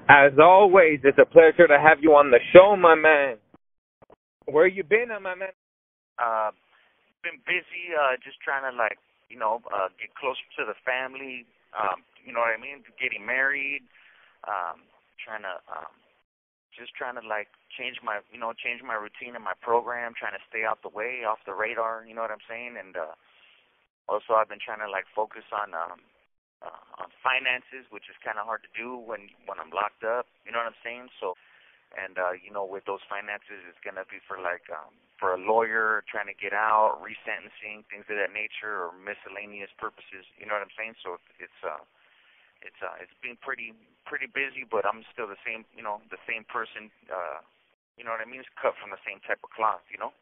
As always, it's a pleasure to have you on the show, my man. Where you been, my man? Uh, been busy, just trying to get closer to the family. You know what I mean? Getting married. Trying to, just trying to change my routine and my program. Trying to stay out the way, off the radar. You know what I'm saying? And also, I've been trying to focus on finances, which is kind of hard to do when I'm locked up. You know what I'm saying? So, and with those finances, it's gonna be for a lawyer trying to get out, resentencing, things of that nature, or miscellaneous purposes. You know what I'm saying? So it's been pretty busy, but I'm still the same, the same person. You know what I mean? It's cut from the same type of cloth. You know.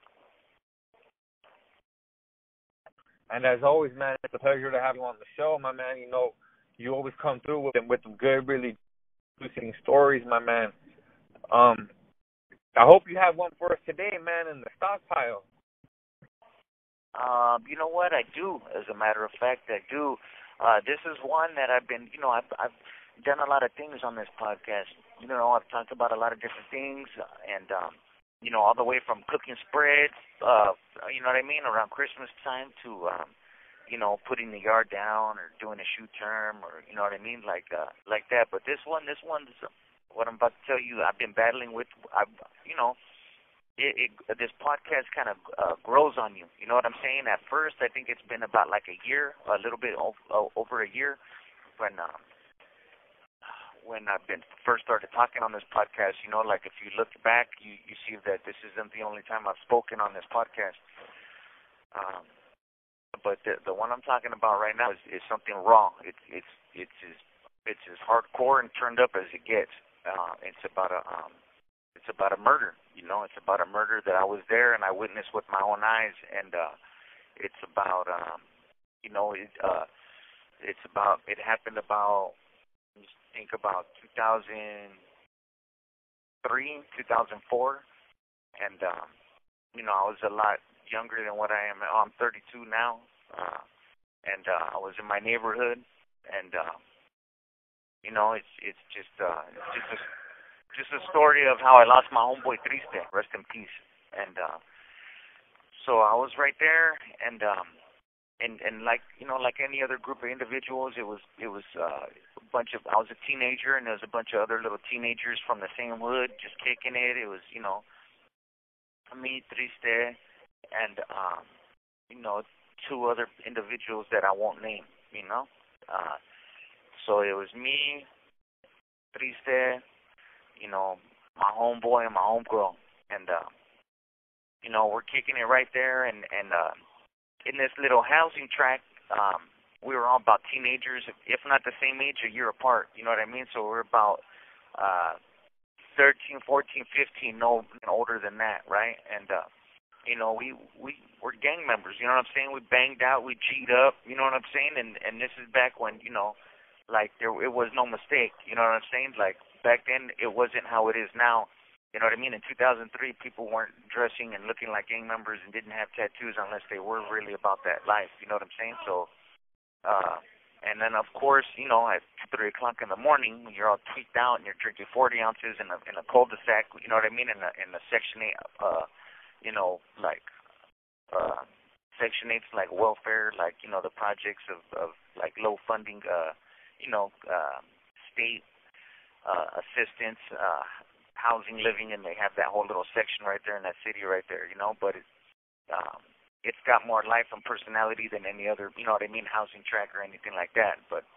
And as always, man, it's a pleasure to have you on the show, my man. You always come through with some good, really interesting stories, my man. I hope you have one for us today, man, in the stockpile. You know what? I do. As a matter of fact, I do. This is one that I've been, I've done a lot of things on this podcast. I've talked about a lot of different things, and all the way from cooking spreads, you know what I mean, around Christmas time to, putting the yard down or doing a shoe term, or you know what I mean, like that. But this one's what I'm about to tell you. I've been battling with. This podcast kind of grows on you. You know what I'm saying? At first, I think it's been about like a year, a little bit over a year, when I've been first started talking on this podcast. If you look back, you see that this isn't the only time I've spoken on this podcast. But the one I'm talking about right now is something wrong. It's as hardcore and turned up as it gets. It's about a murder. It's about a murder that I was there and I witnessed with my own eyes, and it's about it happened about, just think about 2003, 2004, and I was a lot younger than what I am. I'm 32 now, and I was in my neighborhood, and it's just a story of how I lost my homeboy Triste, rest in peace. And so I was right there, and like any other group of individuals, it was a bunch of, I was a teenager, and there was a bunch of other little teenagers from the same hood just kicking it. It was me, Triste, and two other individuals that I won't name. So it was me, Triste, my homeboy and my homegirl, and we're kicking it right there, and in this little housing tract, we were all about teenagers, if not the same age, a year apart. You know what I mean? So we're about 13, 14, 15, no older than that, right? And we're gang members. You know what I'm saying? We banged out, we G'd up. You know what I'm saying? And this is back when it was no mistake. You know what I'm saying? Like back then, it wasn't how it is now. You know what I mean? In 2003, people weren't dressing and looking like gang members and didn't have tattoos unless they were really about that life. You know what I'm saying? So, and then of course, at 3 o'clock in the morning, when you're all tweaked out and you're drinking 40 ounces in a cul-de-sac. You know what I mean? In a Section 8, Section 8's like welfare, the projects of like low funding, state assistance, housing, living, and they have that whole little section right there in that city right there, but it's got more life and personality than any other, you know what I mean, housing track or anything like that. But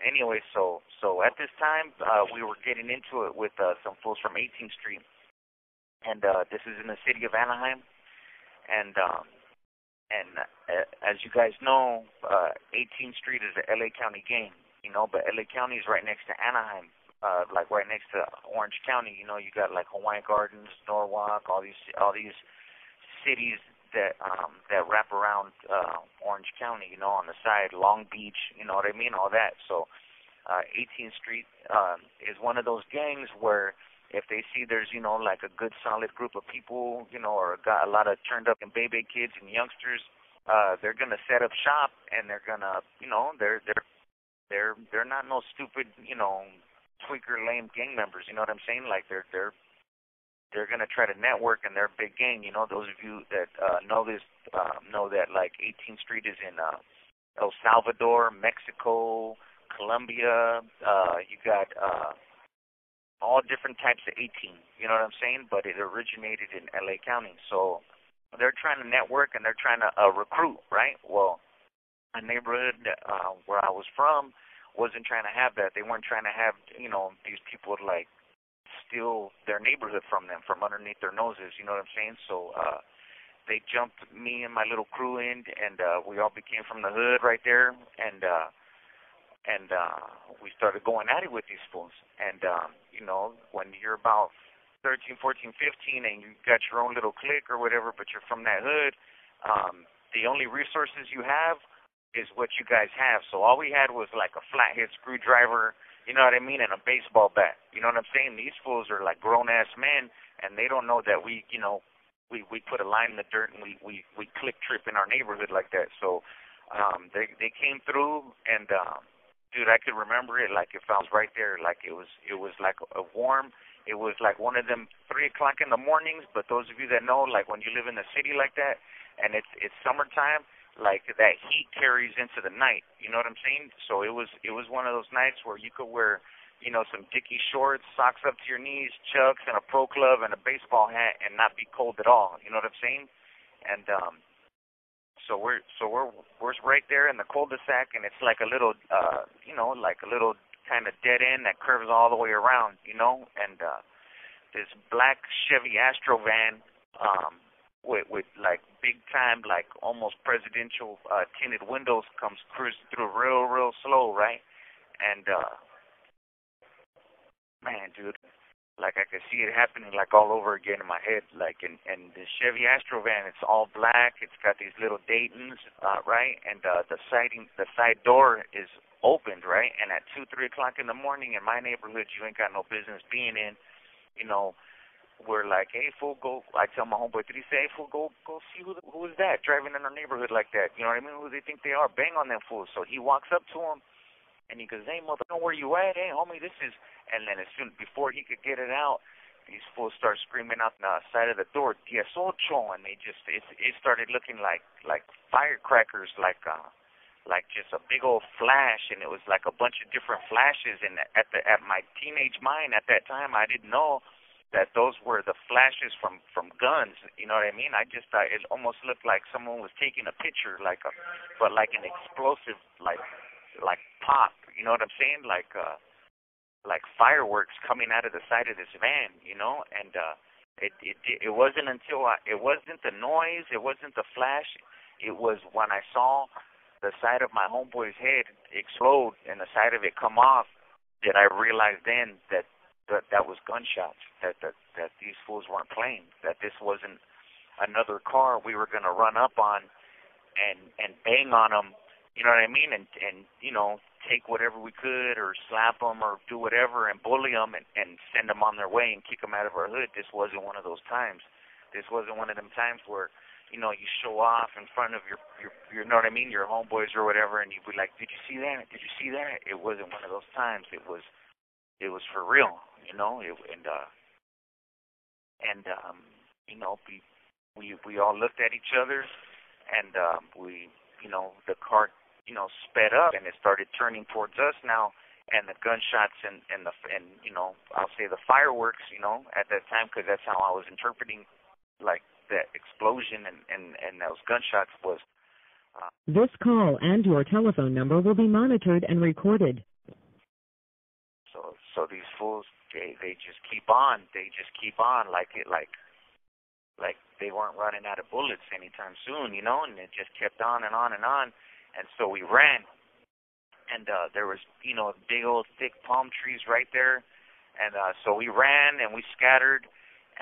anyway, so at this time, we were getting into it with some fools from 18th Street, and this is in the city of Anaheim, and as you guys know, 18th Street is a LA County gang, but LA County is right next to Anaheim. Like right next to Orange County, you got like Hawaiian Gardens, Norwalk, all these cities that wrap around Orange County, on the side, Long Beach, you know what I mean, all that. So 18th Street is one of those gangs where if they see there's like a good solid group of people, or got a lot of turned up and baby kids and youngsters, they're gonna set up shop, and they're gonna they're not no stupid tweaker, lame gang members. You know what I'm saying? Like they're gonna try to network, and they're a big gang. You know, those of you that know this know that like 18th Street is in El Salvador, Mexico, Colombia. You got all different types of 18. You know what I'm saying? But it originated in LA County, so they're trying to network and they're trying to recruit, right? Well, a neighborhood where I was from wasn't trying to have that. They weren't trying to have, you know, these people like steal their neighborhood from them, from underneath their noses. You know what I'm saying? So they jumped me and my little crew in, and we all became from the hood right there, and we started going at it with these fools. And you know, when you're about 13, 14, 15, and you got your own little clique or whatever, but you're from that hood, the only resources you have is what you guys have. So all we had was like a flathead screwdriver, you know what I mean, and a baseball bat. You know what I'm saying? These fools are like grown-ass men, and they don't know that we, you know, we put a line in the dirt and we click trip in our neighborhood like that. So they came through, and dude, I could remember it like if I was right there. Like it was like a warm. It was like one of them 3 o'clock in the mornings. But those of you that know, like when you live in the city like that, and it's summertime, like that heat carries into the night. You know what I'm saying? So it was one of those nights where you could wear, you know, some Dickie shorts, socks up to your knees, chucks, and a pro glove and a baseball hat, and not be cold at all. You know what I'm saying? And so we're right there in the cul-de-sac, and it's like a little, you know, like a little kind of dead end that curves all the way around, you know. And this black Chevy Astro van, with like big time, like almost presidential tinted windows, comes cruising through real slow, right? And man, dude, like I could see it happening like all over again in my head. Like and the Chevy Astro van, it's all black. It's got these little Daytons, right? And the side door is opened, right? And at 2, 3 o'clock in the morning in my neighborhood, you ain't got no business being in, you know. We're like, hey, fool, go. I tell my homeboy, did he say, hey, fool, go see who is that driving in our neighborhood like that? You know what I mean? Who they think they are? Bang on them fools. So he walks up to him, and he goes, hey, mother, know where you at? Hey, homie, this is. And then as soon before he could get it out, these fools start screaming out the side of the door, 18, and they just it started looking like firecrackers, like just a big old flash, and it was like a bunch of different flashes. And at my teenage mind at that time, I didn't know that those were the flashes from guns. You know what I mean? I just thought it almost looked like someone was taking a picture, but like an explosive, like pop. You know what I'm saying? Like fireworks coming out of the side of this van. You know, and it wasn't until it wasn't the noise, it wasn't the flash, it was when I saw the side of my homeboy's head explode and the side of it come off that I realized then that was gunshots, that these fools weren't playing, that this wasn't another car we were going to run up on and bang on them, you know what I mean, and you know, take whatever we could or slap them or do whatever and bully them and send them on their way and kick them out of our hood. This wasn't one of those times. This wasn't one of them times where, you know, you show off in front of your you know what I mean, your homeboys or whatever, and you'd be like, did you see that? Did you see that? It wasn't one of those times. It was for real, you know. You know, we all looked at each other, and we, you know, the car, you know, sped up and it started turning towards us now, and the gunshots and you know, I'll say the fireworks, you know, at that time, because that's how I was interpreting like that explosion and those gunshots was. This call and your telephone number will be monitored and recorded. So these fools, they just keep on. They just keep on like they weren't running out of bullets anytime soon, you know, and it just kept on and on and on. And so we ran, and there was, you know, big old thick palm trees right there, and so we ran and we scattered,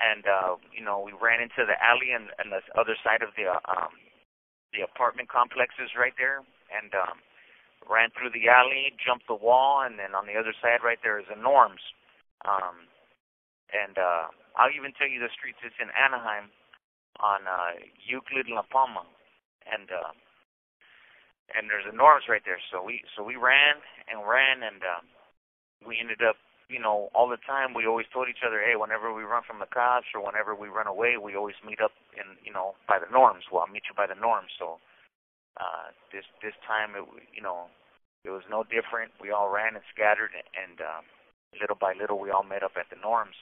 and you know, we ran into the alley and the other side of the apartment complexes right there, and ran through the alley, jumped the wall, and then on the other side right there is a Norm's. And I'll even tell you the streets. It's in Anaheim on Euclid and La Palma. And there's a Norm's right there. So we ran, and we ended up, all the time we always told each other, hey, whenever we run from the cops or whenever we run away, we always meet up in, by the norms. Well, I'll meet you by the norms. So this time, it was no different. We all ran and scattered, and little by little, we all met up at the norms.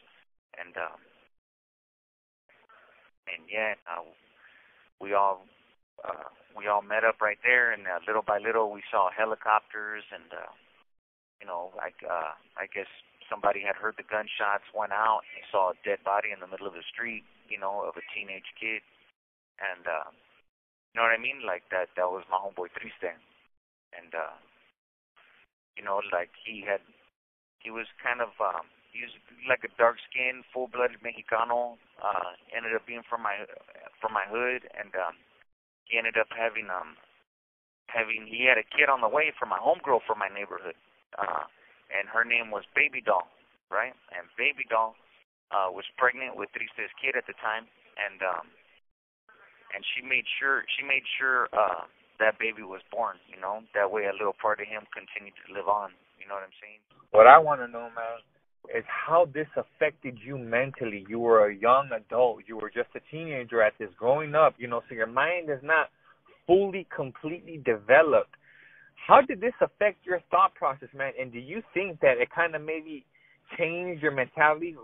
And we all met up right there, and little by little, we saw helicopters, and I guess somebody had heard the gunshots, went out, and saw a dead body in the middle of the street, of a teenage kid, and you know what I mean? Like that was my homeboy Triste, and like he was kind of he was like a dark-skinned, full-blooded Mexicano. Ended up being from my hood, and he ended up having he had a kid on the way from my homegirl from my neighborhood, and her name was Baby Doll, right? And Baby Doll was pregnant with Triste's kid at the time, and she made sure that baby was born. That way a little part of him continued to live on. You know what I'm saying? What I want to know, man, is how this affected you mentally. You were a young adult. You were just a teenager at this, growing up, so your mind is not fully, completely developed. How did this affect your thought process, man? And do you think that it kind of maybe changed your mentality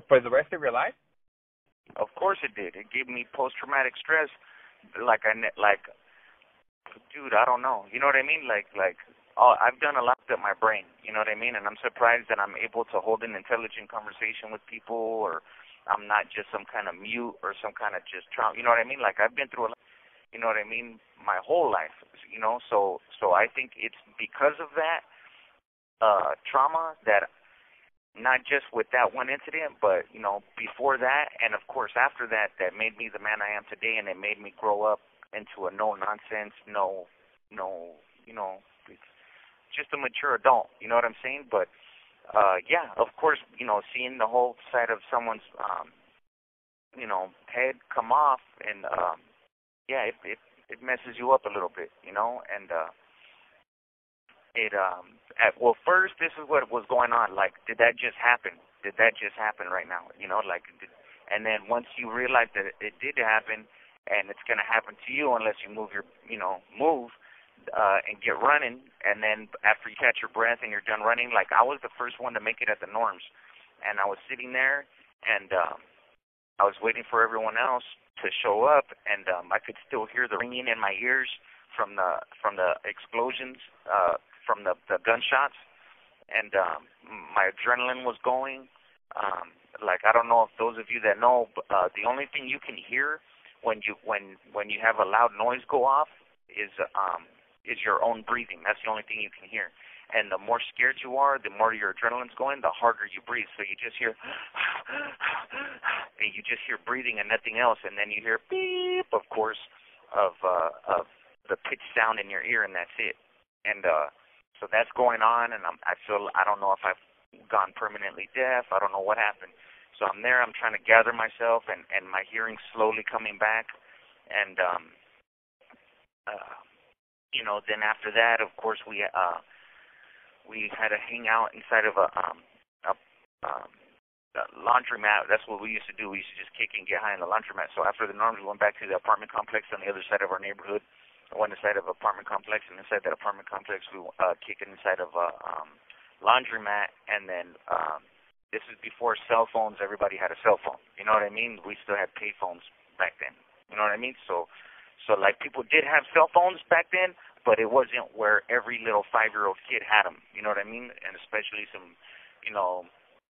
for the rest of your life? Of course it did. It gave me post-traumatic stress. Dude, I don't know. You know what I mean? I've done a lot with my brain. You know what I mean? And I'm surprised that I'm able to hold an intelligent conversation with people, or I'm not just some kind of mute or some kind of just trauma. You know what I mean? Like, I've been through a lot. You know what I mean? My whole life. So I think it's because of that trauma that. Not just with that one incident, but, before that, and of course after that, that made me the man I am today, and it made me grow up into a no-nonsense, just a mature adult, you know what I'm saying? But, of course, seeing the whole side of someone's, head come off, and, it messes you up a little bit, and, well, first, this is what was going on. Like, did that just happen? Did that just happen right now? And then once you realize that it did happen, and it's going to happen to you unless you move and get running, and then after you catch your breath and you're done running, like, I was the first one to make it at the norms, and I was sitting there, and I was waiting for everyone else to show up, and I could still hear the ringing in my ears from the explosions, from the gunshots, and my adrenaline was going. I don't know if those of you that know, the only thing you can hear when you have a loud noise go off is your own breathing. That's the only thing you can hear. And the more scared you are, the more your adrenaline's going, the harder you breathe. So you just hear, and you just hear breathing and nothing else. And then you hear beep, of course, of the pitch sound in your ear, and that's it. And so that's going on, and I don't know if I've gone permanently deaf. I don't know what happened. So I'm there. I'm trying to gather myself, and my hearing's slowly coming back. And then after that, of course, we had to hang out inside of a laundromat. That's what we used to do. We used to just kick and get high in the laundromat. So after the norms, we went back to the apartment complex on the other side of our neighborhood. I went inside of an apartment complex, and inside that apartment complex, we kicked inside of a laundromat, and then this is before cell phones. Everybody had a cell phone. You know what I mean? We still had pay phones back then. You know what I mean? So like, people did have cell phones back then, but it wasn't where every little 5-year-old kid had them. You know what I mean? And especially some,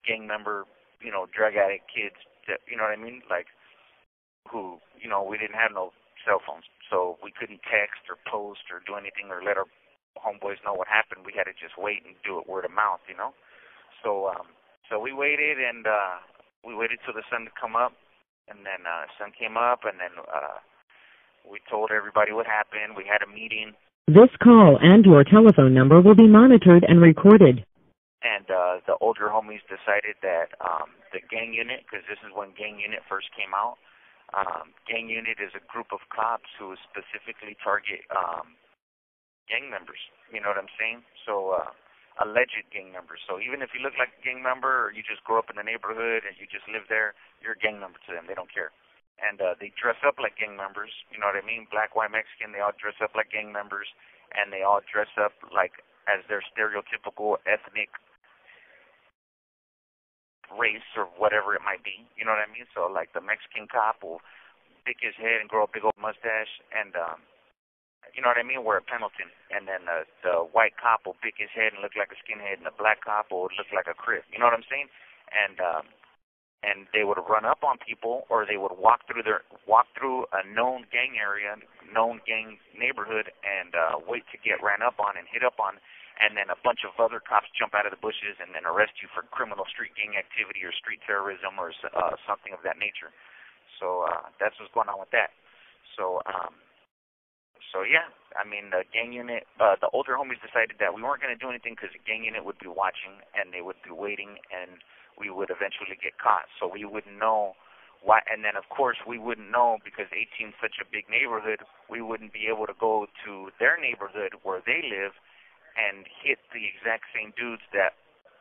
gang member, drug addict kids that, you know what I mean? Like, who, we didn't have no cell phones. So we couldn't text or post or do anything or let our homeboys know what happened. We had to just wait and do it word of mouth, So we waited, and we waited till the sun to come up, and then sun came up, and then we told everybody what happened. We had a meeting. This call and your telephone number will be monitored and recorded. And the older homies decided that the gang unit, because this is when gang unit first came out, gang unit is a group of cops who specifically target gang members. You know what I'm saying? So alleged gang members. So even if you look like a gang member or you just grow up in the neighborhood and you just live there, you're a gang member to them. They don't care. And they dress up like gang members, you know what I mean? Black, white, Mexican, they all dress up like gang members, and they all dress up like as their stereotypical ethnic race or whatever it might be, you know what I mean? So like the Mexican cop will pick his head and grow a big old mustache and you know what I mean, wear a Pendleton, and then the white cop will pick his head and look like a skinhead, and the black cop will look like a Crip. You know what I'm saying? And they would run up on people, or they would walk through a known gang area, known gang neighborhood, and wait to get ran up on and hit up on, and then a bunch of other cops jump out of the bushes and then arrest you for criminal street gang activity or street terrorism or something of that nature. So that's what's going on with that. So yeah, I mean, the gang unit, the older homies decided that we weren't going to do anything because the gang unit would be watching and they would be waiting and we would eventually get caught. So we wouldn't know why. And then, of course, we wouldn't know because 18 is such a big neighborhood, we wouldn't be able to go to their neighborhood where they live and hit the exact same dudes that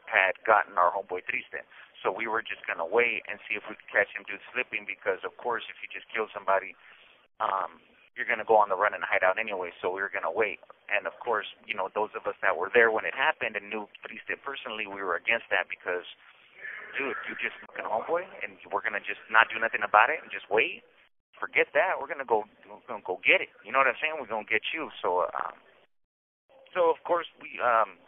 had gotten our homeboy Triste. So we were just going to wait and see if we could catch him dudes slipping because, of course, if you just kill somebody, you're going to go on the run and hide out anyway, so we were going to wait. And, of course, you know, those of us that were there when it happened and knew Triste personally, we were against that because, dude, you just fucking homeboy, and we're going to just not do nothing about it and just wait? Forget that. We're going to go get it. You know what I'm saying? We're going to get you. So, of course, we ran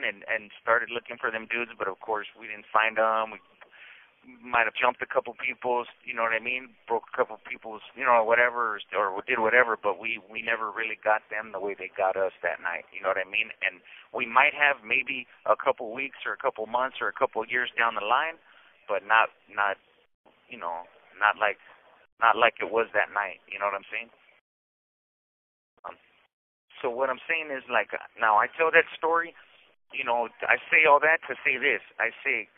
and started looking for them dudes, but, of course, we didn't find them. We might have jumped a couple people's, you know what I mean, broke a couple people's, you know, whatever, or did whatever, but we never really got them the way they got us that night, you know what I mean? And we might have maybe a couple weeks or a couple months or a couple years down the line, but not like it was that night, you know what I'm saying? So what I'm saying is, like, now I tell that story, you know, I say all that to say this. I say,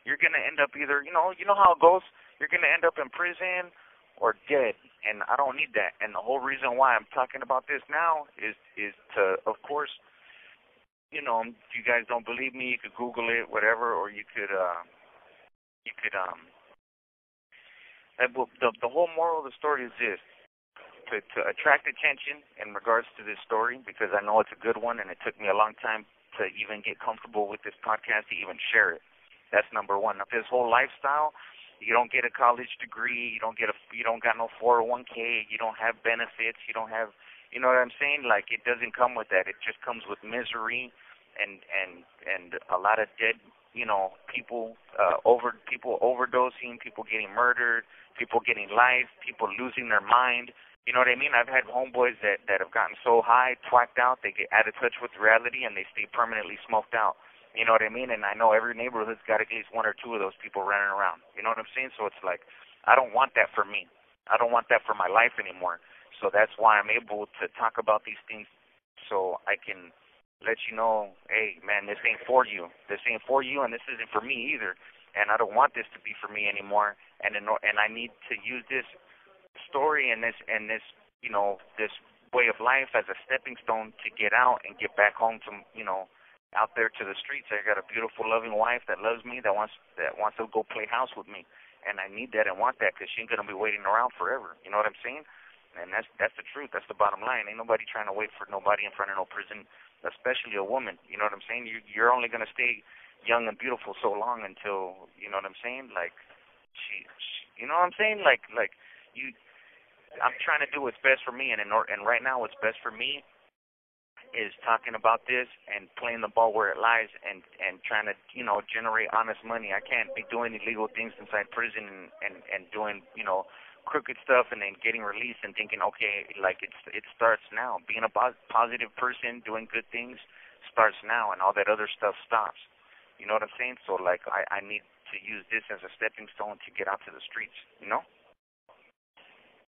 you're going to end up either, you know how it goes, you're going to end up in prison or dead, and I don't need that. And the whole reason why I'm talking about this now is to, of course, you know, if you guys don't believe me, you could Google it, whatever, or you could the whole moral of the story is this, to attract attention in regards to this story, because I know it's a good one, and it took me a long time to even get comfortable with this podcast, to even share it. That's number one. Now, this whole lifestyle, you don't get a college degree, you don't got no 401k, you don't have benefits, you don't have, you know what I'm saying? Like, it doesn't come with that. It just comes with misery and a lot of dead, you know, people overdosing, people getting murdered, people getting life, people losing their mind. You know what I mean? I've had homeboys that have gotten so high, twacked out, they get out of touch with reality and they stay permanently smoked out. You know what I mean? And I know every neighborhood's got at least one or two of those people running around. You know what I'm saying? So it's like, I don't want that for me. I don't want that for my life anymore. So that's why I'm able to talk about these things so I can let you know, hey, man, this ain't for you. This ain't for you, and this isn't for me either. And I don't want this to be for me anymore. And I need to use this story and this you know, this way of life as a stepping stone to get out and get back home to, you know, out there to the streets. I got a beautiful, loving wife that loves me, that wants to go play house with me, and I need that and want that because she ain't gonna be waiting around forever. You know what I'm saying? And that's the truth. That's the bottom line. Ain't nobody trying to wait for nobody in front of no prison, especially a woman. You know what I'm saying? You're only gonna stay young and beautiful so long until, you know what I'm saying? Like she you know what I'm saying? Like you. I'm trying to do what's best for me, and right now what's best for me is talking about this and playing the ball where it lies and trying to, you know, generate honest money. I can't be doing illegal things inside prison and doing, you know, crooked stuff and then getting released and thinking, okay, like it starts now. Being a positive person, doing good things starts now, and all that other stuff stops. You know what I'm saying? So, like, I need to use this as a stepping stone to get out to the streets, you know?